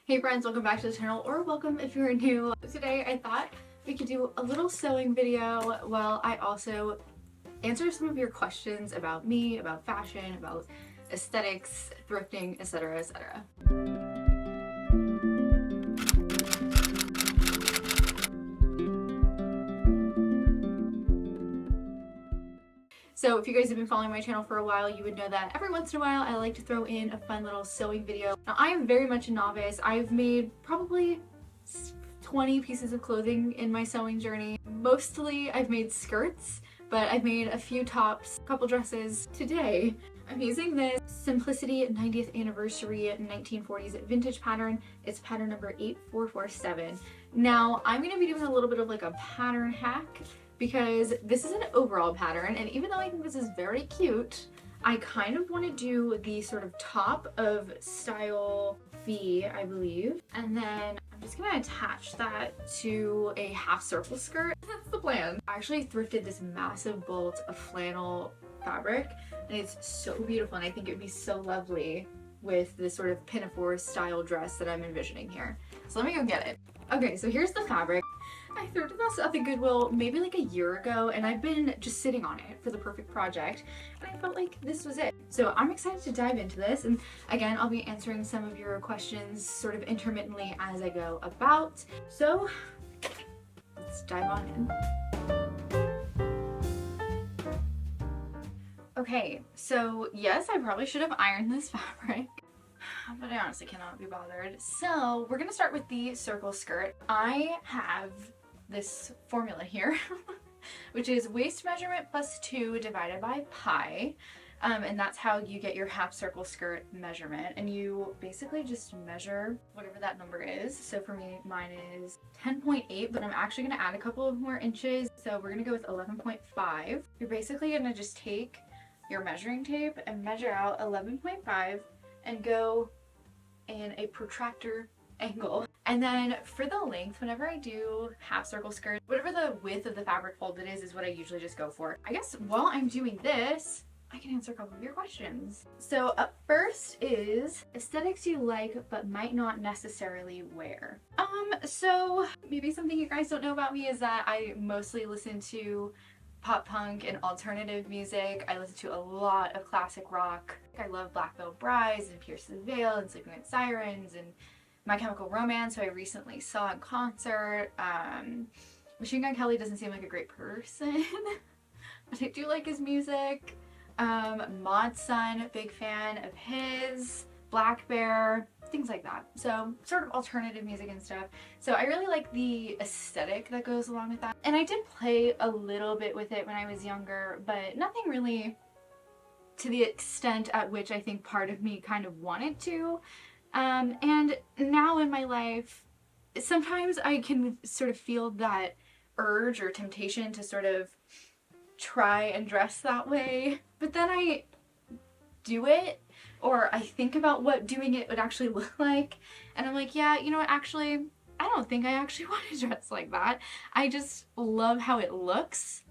Hey friends, welcome back to the channel, or welcome if you're new. Today I thought we could do a little sewing video while I also answer some of your questions about me, about fashion, about aesthetics, thrifting, etc, etc. So if you guys have been following my channel for a while, you would know that every once in a while I like to throw in a fun little sewing video. Now I am very much a novice. I've made probably 20 pieces of clothing in my sewing journey. Mostly I've made skirts, but I've made a few tops, a couple dresses. Today I'm using this Simplicity 90th Anniversary 1940s vintage pattern. It's pattern number 8447. Now I'm going to be doing a little bit of like a pattern hack, because this is an overall pattern, and even though I think this is very cute, I kind of want to do the sort of top of style V, I believe, and then I'm just gonna attach that to a half circle skirt. That's the plan. I actually thrifted this massive bolt of flannel fabric, and it's so beautiful, and I think it would be so lovely with this sort of pinafore style dress that I'm envisioning here. So let me go get it. Okay, so here's the fabric. I thrifted this at the Goodwill maybe like a year ago, and I've been just sitting on it for the perfect project, and I felt like this was it. So I'm excited to dive into this, and again, I'll be answering some of your questions sort of intermittently as I go about. So let's dive on in. Okay, so yes, I probably should have ironed this fabric, but I honestly cannot be bothered. So we're gonna start with the circle skirt. I have this formula here, which is waist measurement plus 2 divided by pi. And that's how you get your half circle skirt measurement. And you basically just measure whatever that number is. So for me, mine is 10.8, but I'm actually gonna add a couple of more inches. So we're gonna go with 11.5. You're basically gonna just take your measuring tape and measure out 11.5 and go in a protractor angle. And then for the length, whenever I do half circle skirts, whatever the width of the fabric folded is what I usually just go for. I guess while I'm doing this, I can answer a couple of your questions. So up first is aesthetics you like but might not necessarily wear. So maybe something you guys don't know about me is that I mostly listen to pop punk and alternative music. I listen to a lot of classic rock. I love Black Veil Brides and Pierce the Veil and Sleeping with Sirens and My Chemical Romance, who I recently saw in concert. Machine Gun Kelly doesn't seem like a great person, but I do like his music. Mod Sun, big fan of his. Black Bear, things like that. So sort of alternative music and stuff. So I really like the aesthetic that goes along with that. And I did play a little bit with it when I was younger, but nothing really to the extent at which I think part of me kind of wanted to. And now in my life, sometimes I can sort of feel that urge or temptation to sort of try and dress that way, but then I do it, or I think about what doing it would actually look like, and I'm like, yeah, you know what, actually, I don't think I actually want to dress like that. I just love how it looks,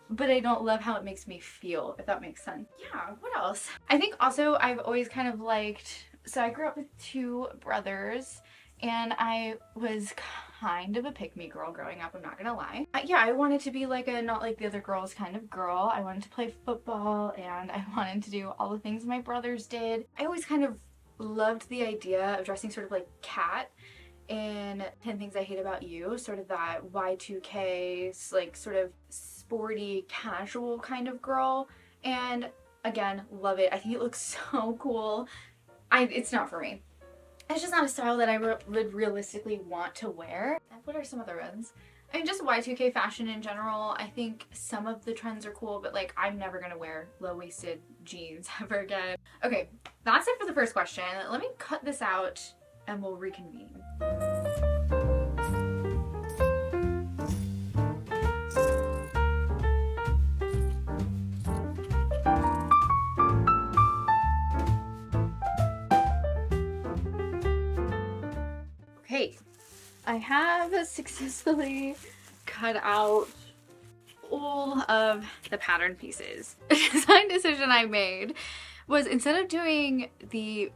but I don't love how it makes me feel, if that makes sense. Yeah, what else? I think also I've always kind of liked, so I grew up with 2 brothers, and I was kind of a pick-me girl growing up, I'm not gonna lie. Yeah, I wanted to be like a not like the other girls kind of girl. I wanted to play football, and I wanted to do all the things my brothers did. I always kind of loved the idea of dressing sort of like Kat in 10 Things I Hate About You, sort of that Y2K, like sort of sporty, casual kind of girl. And again, love it. I think it looks so cool. It's not for me. It's just not a style that I would realistically want to wear. What are some other ones? I mean, just Y2K fashion in general. I think some of the trends are cool, but like I'm never gonna wear low-waisted jeans ever again. Okay, that's it for the first question. Let me cut this out and we'll reconvene. Okay, I have successfully cut out all of the pattern pieces. The design decision I made was, instead of doing the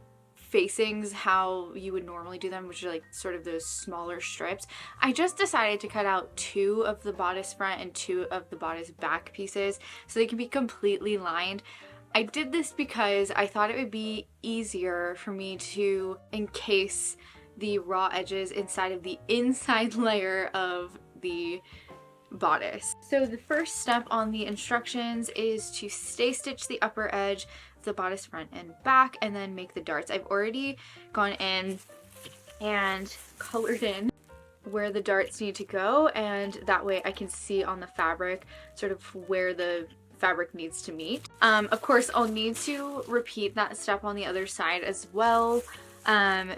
facings how you would normally do them, which are like sort of those smaller strips. I just decided to cut out 2 of the bodice front and 2 of the bodice back pieces so they can be completely lined. I did this because I thought it would be easier for me to encase the raw edges inside of the inside layer of the bodice. So the first step on the instructions is to stay stitch the upper edge of the bodice front and back and then make the darts. I've already gone in and colored in where the darts need to go, and that way I can see on the fabric sort of where the fabric needs to meet. Of course, I'll need to repeat that step on the other side as well,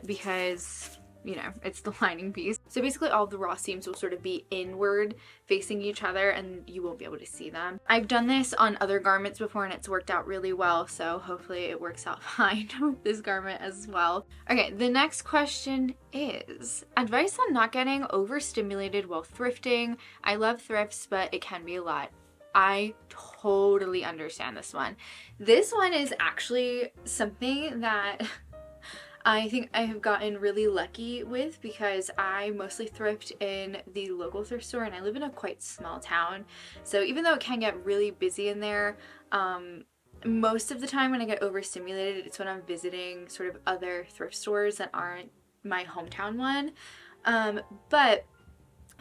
because, you know, it's the lining piece. So basically all the raw seams will sort of be inward facing each other and you won't be able to see them. I've done this on other garments before and it's worked out really well, so hopefully it works out fine with this garment as well. Okay, the next question is advice on not getting overstimulated while thrifting. I love thrifts, but it can be a lot. I totally understand this one. This one is actually something that I think I have gotten really lucky with because I mostly thrift in the local thrift store and I live in a quite small town. So even though it can get really busy in there, most of the time when I get overstimulated, it's when I'm visiting sort of other thrift stores that aren't my hometown one. But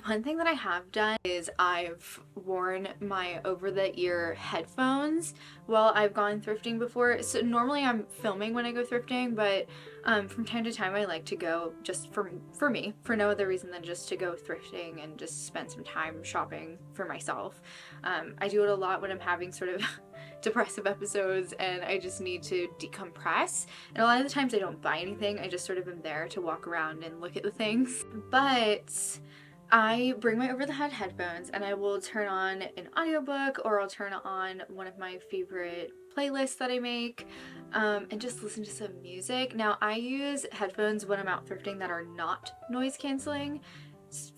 one thing that I have done is I've worn my over-the-ear headphones while I've gone thrifting before. So normally I'm filming when I go thrifting, but from time to time I like to go just for me, for no other reason than just to go thrifting and just spend some time shopping for myself. I do it a lot when I'm having sort of depressive episodes and I just need to decompress. And a lot of the times I don't buy anything, I just sort of am there to walk around and look at the things. But I bring my over-the-head headphones and I will turn on an audiobook or I'll turn on one of my favorite playlists that I make and just listen to some music. Now I use headphones when I'm out thrifting that are not noise canceling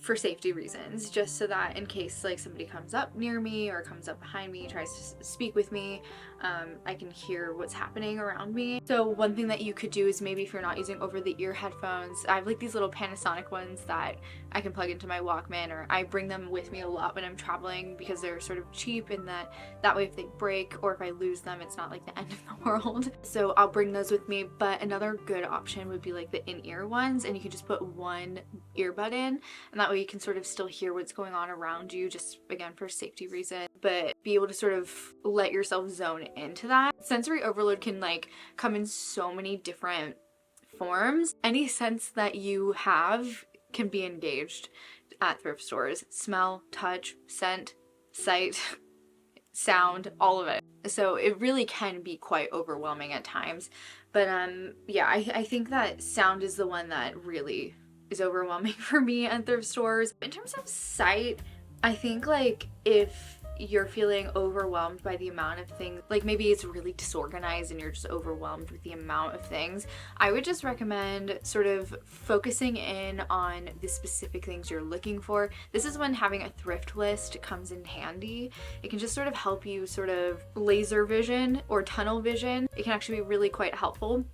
for safety reasons, just so that in case like somebody comes up near me or comes up behind me, tries to speak with me, I can hear what's happening around me. So one thing that you could do is maybe if you're not using over-the-ear headphones, I have like these little Panasonic ones that I can plug into my Walkman, or I bring them with me a lot when I'm traveling because they're sort of cheap in that way if they break or if I lose them, it's not like the end of the world. So I'll bring those with me. But another good option would be like the in-ear ones, and you can just put one earbud in, and that way you can sort of still hear what's going on around you, just again for safety reasons, but be able to sort of let yourself zone into that. Sensory overload can like come in so many different forms. Any sense that you have can be engaged at thrift stores. Smell, touch, scent, sight, sound, all of it. So it really can be quite overwhelming at times. But yeah, I think that sound is the one that really is overwhelming for me at thrift stores. In terms of sight, I think like if you're feeling overwhelmed by the amount of things, like maybe it's really disorganized and you're just overwhelmed with the amount of things, I would just recommend sort of focusing in on the specific things you're looking for. This is when having a thrift list comes in handy. It can just sort of help you sort of laser vision or tunnel vision. It can actually be really quite helpful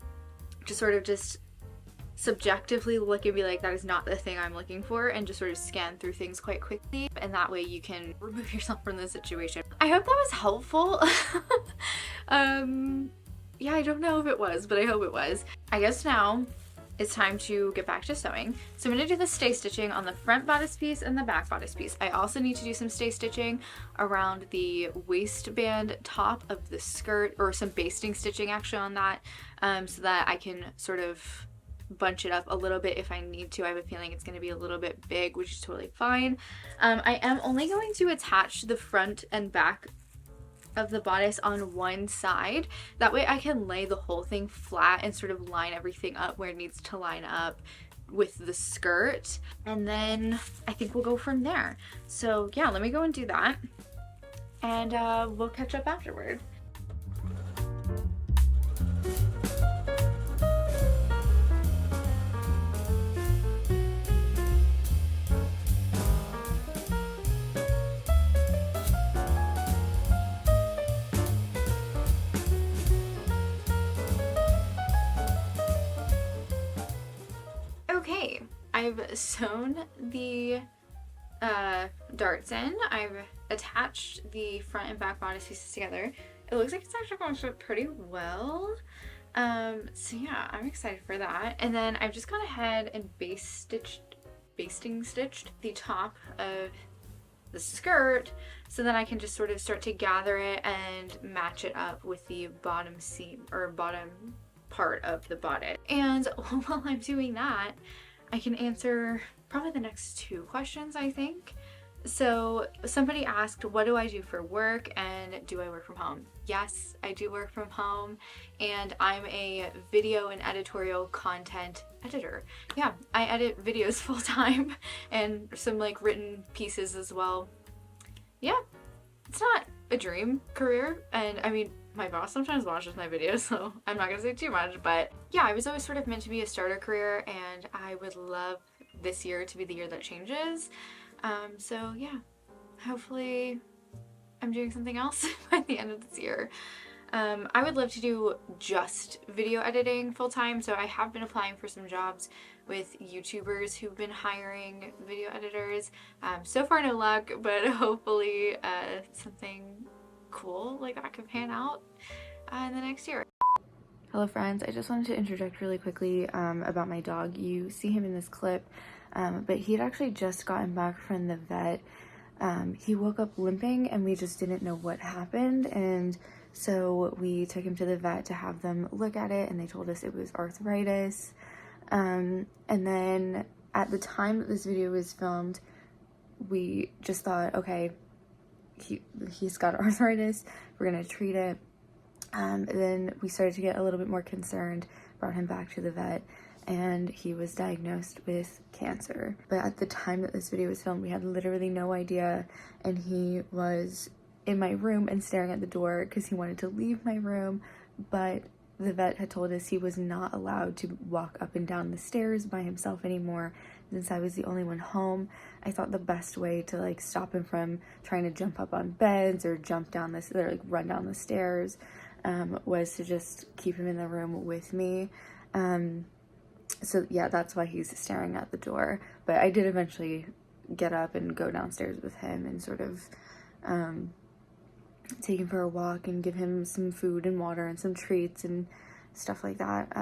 to sort of just subjectively look and be like, that is not the thing I'm looking for, and just sort of scan through things quite quickly, and that way you can remove yourself from the situation. I hope that was helpful. Yeah, I don't know if it was, but I hope it was. I guess now it's time to get back to sewing. So I'm going to do the stay stitching on the front bodice piece and the back bodice piece. I also need to do some stay stitching around the waistband top of the skirt, or some basting stitching actually on that, so that I can sort of bunch it up a little bit if I need to. I have a feeling it's going to be a little bit big, which is totally fine. I am only going to attach the front and back of the bodice on one side. That way I can lay the whole thing flat and sort of line everything up where it needs to line up with the skirt. And then I think we'll go from there. So yeah, let me go and do that, and we'll catch up afterward. Okay, I've sewn the darts in. I've attached the front and back bodice pieces together. It looks like it's actually going to fit pretty well. So yeah, I'm excited for that. And then I've just gone ahead and basting stitched the top of the skirt so that I can just sort of start to gather it and match it up with the bottom seam or bottom part of the bodice. And while I'm doing that, I can answer probably the next 2 questions, I think. So somebody asked, what do I do for work and do I work from home? Yes, I do work from home, and I'm a video and editorial content editor. Yeah, I edit videos full time and some like written pieces as well. Yeah, it's not a dream career, and I mean, my boss sometimes watches my videos, so I'm not gonna say too much, but yeah, I was always sort of meant to be a starter career, and I would love this year to be the year that changes. So yeah, hopefully I'm doing something else by the end of this year. I would love to do just video editing full time, so I have been applying for some jobs with YouTubers who've been hiring video editors. So far no luck, but hopefully something cool like that could pan out in the next year. Hello friends, I just wanted to interject really quickly about my dog. You see him in this clip, but he had actually just gotten back from the vet. He woke up limping and we just didn't know what happened, and so we took him to the vet to have them look at it, and they told us it was arthritis. And then at the time that this video was filmed, we just thought, okay, he's got arthritis, we're gonna treat it. Then we started to get a little bit more concerned, brought him back to the vet, and he was diagnosed with cancer. But at the time that this video was filmed, we had literally no idea, and he was in my room and staring at the door because he wanted to leave my room, but the vet had told us he was not allowed to walk up and down the stairs by himself anymore. Since I was the only one home, I thought the best way to like stop him from trying to jump up on beds or jump down this or like run down the stairs was to just keep him in the room with me. So yeah, that's why he's staring at the door. But I did eventually get up and go downstairs with him and sort of take him for a walk and give him some food and water and some treats and stuff like that.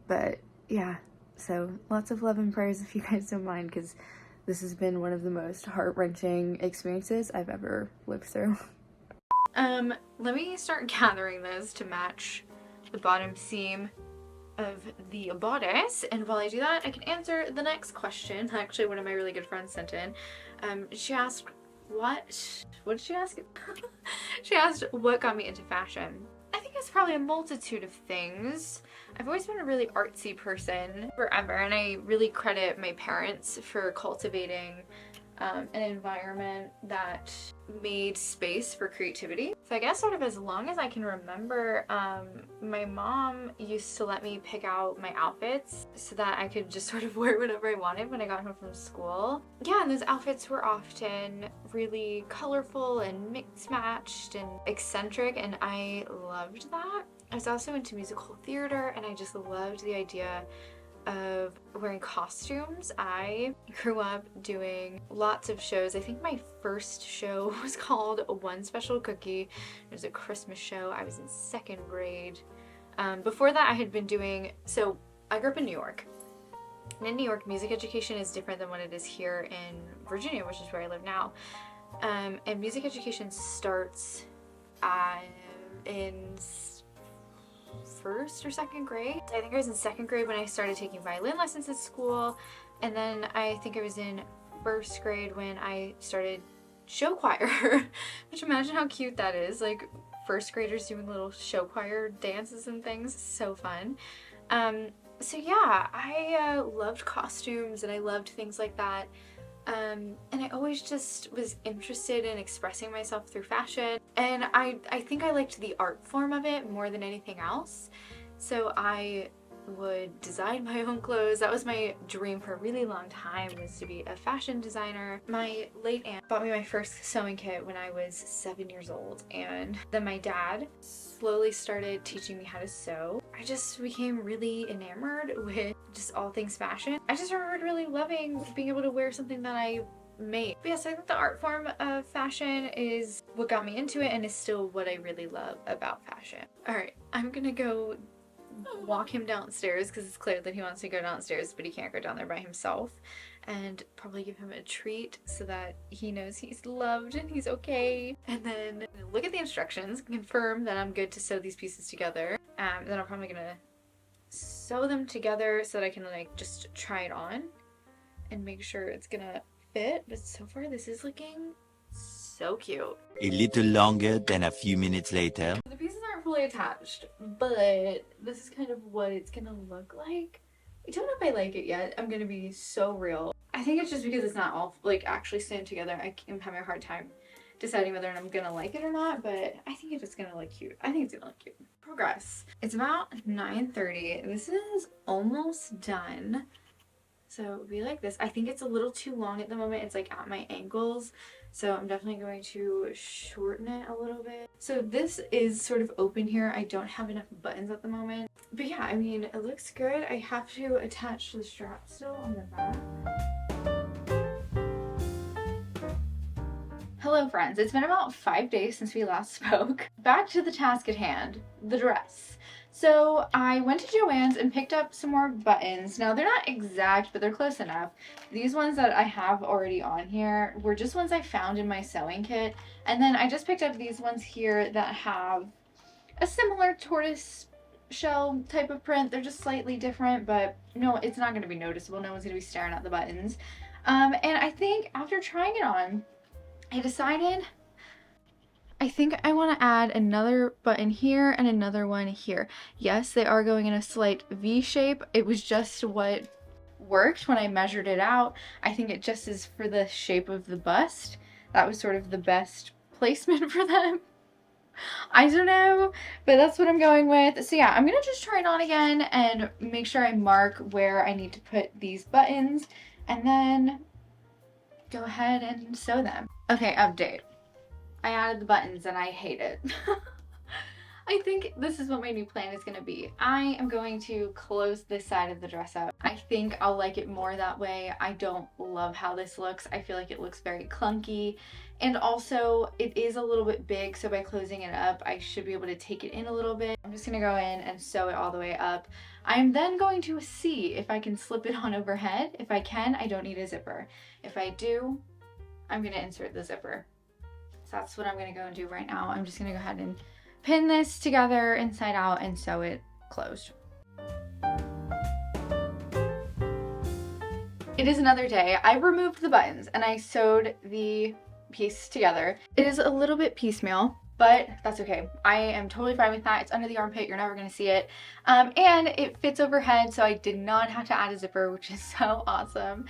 But yeah, so lots of love and prayers if you guys don't mind, because this has been one of the most heart-wrenching experiences I've ever lived through. Let me start gathering this to match the bottom seam of the bodice, and while I do that, I can answer the next question. Actually, one of my really good friends sent in. She asked, what did she ask? She asked, what got me into fashion? I think it's probably a multitude of things. I've always been a really artsy person forever, and I really credit my parents for cultivating an environment that made space for creativity. So I guess sort of as long as I can remember, my mom used to let me pick out my outfits so that I could just sort of wear whatever I wanted when I got home from school. Yeah, and those outfits were often really colorful and mixed matched and eccentric, and I loved that. I was also into musical theater, and I just loved the idea of wearing costumes. I grew up doing lots of shows. I think my first show was called One Special Cookie. It was a Christmas show. I was in 2nd grade. Before that, I had been doing, so I grew up in New York. And in New York, music education is different than what it is here in Virginia, which is where I live now. And music education starts in 1st or 2nd grade. I think I was in 2nd grade when I started taking violin lessons at school, and then I think I was in 1st grade when I started show choir. Which, imagine how cute that is, like 1st graders doing little show choir dances and things. So fun. So yeah, I loved costumes and I loved things like that. And I always just was interested in expressing myself through fashion, and I think I liked the art form of it more than anything else. So I would design my own clothes. That was my dream for a really long time, was to be a fashion designer. My late aunt bought me my first sewing kit when I was 7 years old, and then my dad slowly started teaching me how to sew. I just became really enamored with just all things fashion. I just remembered really loving being able to wear something that I made. But yes, I think the art form of fashion is what got me into it and is still what I really love about fashion. All right, I'm gonna go walk him downstairs because it's clear that he wants to go downstairs, but he can't go down there by himself, and probably give him a treat so that he knows he's loved and he's okay. And then look at the instructions, confirm that I'm good to sew these pieces together. Then I'm probably gonna sew them together so that I can like just try it on and make sure it's gonna fit. But so far this is looking so cute. A little longer than a few minutes later. The pieces aren't fully attached, but this is kind of what it's gonna look like. I don't know if I like it yet. I'm gonna be so real. I think it's just because it's not all like actually staying together. I'm having a hard time deciding whether I'm gonna like it or not, but I think it's gonna look cute. I think it's gonna look cute. Progress. It's about 9:30. This is almost done. So it would be like this. I think it's a little too long at the moment. It's like at my ankles. So I'm definitely going to shorten it a little bit. So this is sort of open here. I don't have enough buttons at the moment. But yeah, I mean, it looks good. I have to attach the strap still on the back. Hello friends, it's been about 5 days since we last spoke. Back to the task at hand, the dress. So I went to Joann's and picked up some more buttons. Now they're not exact, but they're close enough. These ones that I have already on here were just ones I found in my sewing kit. And then I just picked up these ones here that have a similar tortoise shell type of print. They're just slightly different, but no, it's not going to be noticeable. No one's going to be staring at the buttons. And I think after trying it on, I decided I think I want to add another button here and another one here. Yes, they are going in a slight V shape. It was just what worked when I measured it out. I think it just is for the shape of the bust. That was sort of the best placement for them. I don't know, but that's what I'm going with. So yeah, I'm going to just try it on again and make sure I mark where I need to put these buttons and then go ahead and sew them. Okay, update. I added the buttons and I hate it. I think this is what my new plan is going to be. I am going to close this side of the dress up. I think I'll like it more that way. I don't love how this looks. I feel like it looks very clunky. And also it is a little bit big, so by closing it up, I should be able to take it in a little bit. I'm just going to go in and sew it all the way up. I'm then going to see if I can slip it on overhead. If I can, I don't need a zipper. If I do, I'm going to insert the zipper. That's what I'm going to go and do right now. I'm just going to go ahead and pin this together inside out and sew it closed. It is another day. I removed the buttons and I sewed the piece together. It is a little bit piecemeal, but that's okay. I am totally fine with that. It's under the armpit. You're never going to see it. And it fits overhead, so I did not have to add a zipper, which is so awesome.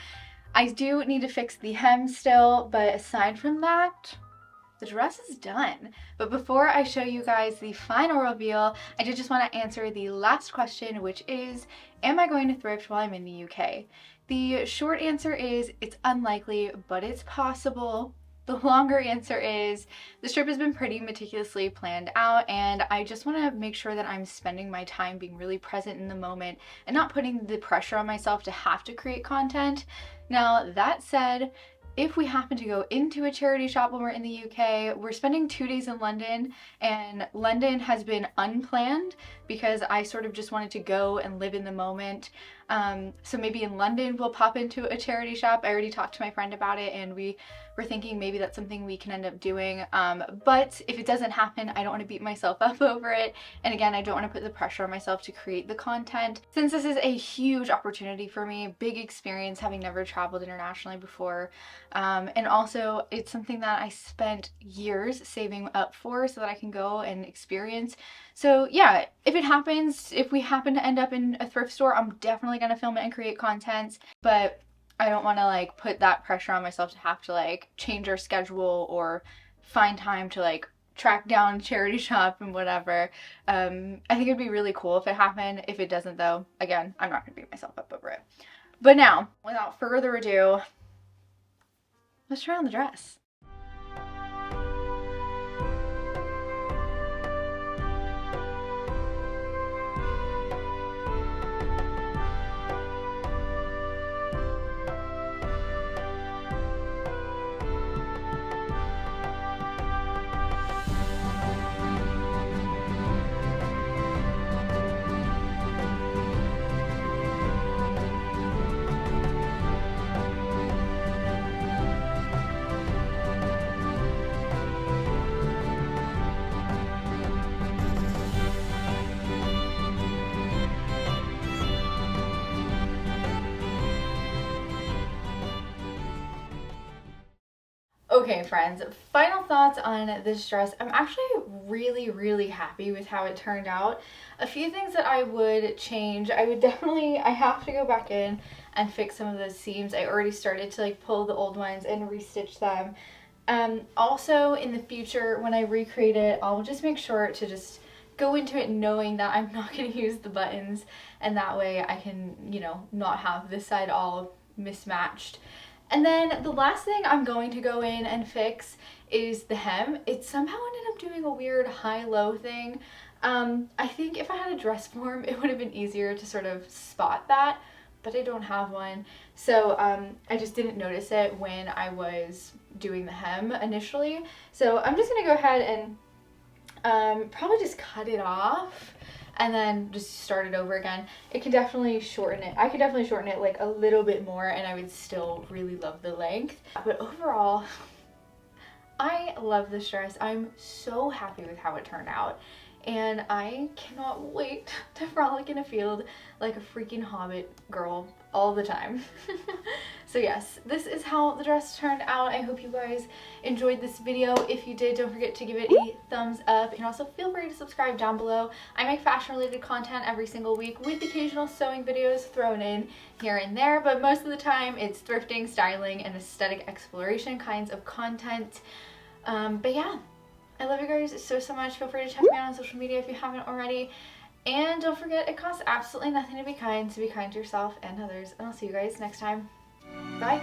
I do need to fix the hem still, but aside from that, the dress is done. But before I show you guys the final reveal, I did just want to answer the last question, which is, am I going to thrift while I'm in the UK? The short answer is, it's unlikely, but it's possible. The longer answer is, this trip has been pretty meticulously planned out, and I just want to make sure that I'm spending my time being really present in the moment and not putting the pressure on myself to have to create content. Now, that said, if we happen to go into a charity shop when we're in the UK, we're spending 2 days in London, and London has been unplanned because I sort of just wanted to go and live in the moment. So maybe in London we'll pop into a charity shop. I already talked to my friend about it and we were thinking maybe that's something we can end up doing. But if it doesn't happen, I don't want to beat myself up over it. And again, I don't want to put the pressure on myself to create the content. Since this is a huge opportunity for me, big experience having never traveled internationally before. And also it's something that I spent years saving up for so that I can go and experience. So yeah, if it happens, if we happen to end up in a thrift store, I'm definitely going to film it and create content, but I don't want to like put that pressure on myself to have to like change our schedule or find time to like track down charity shop and whatever. I think it'd be really cool if it happened. If it doesn't though, again, I'm not gonna beat myself up over it. But now, without further ado, let's try on the dress. Okay, friends, final thoughts on this dress. I'm actually really happy with how it turned out. A few things that I would change. I have to go back in and fix some of those seams. I already started to like pull the old ones and restitch them. Also in the future, when I recreate it, I'll just make sure to just go into it knowing that I'm not going to use the buttons, and that way I can, you know, not have this side all mismatched. And then the last thing I'm going to go in and fix is the hem. It somehow ended up doing a weird high-low thing. I think if I had a dress form, it would have been easier to sort of spot that, but I don't have one. So I just didn't notice it when I was doing the hem initially. So I'm just gonna go ahead and probably just cut it off and then just start it over again. It can definitely shorten it. I could definitely shorten it like a little bit more and I would still really love the length. But overall, I love this dress. I'm so happy with how it turned out. And I cannot wait to frolic in a field like a freaking Hobbit girl all the time. So yes, this is how the dress turned out. I hope you guys enjoyed this video. If you did, don't forget to give it a thumbs up, and also feel free to subscribe down below. I make fashion related content every single week with occasional sewing videos thrown in here and there, but most of the time it's thrifting, styling, and aesthetic exploration kinds of content. But yeah, I love you guys so much. Feel free to check me out on social media if you haven't already. And don't forget, it costs absolutely nothing to be kind to yourself and others. And I'll see you guys next time. Bye.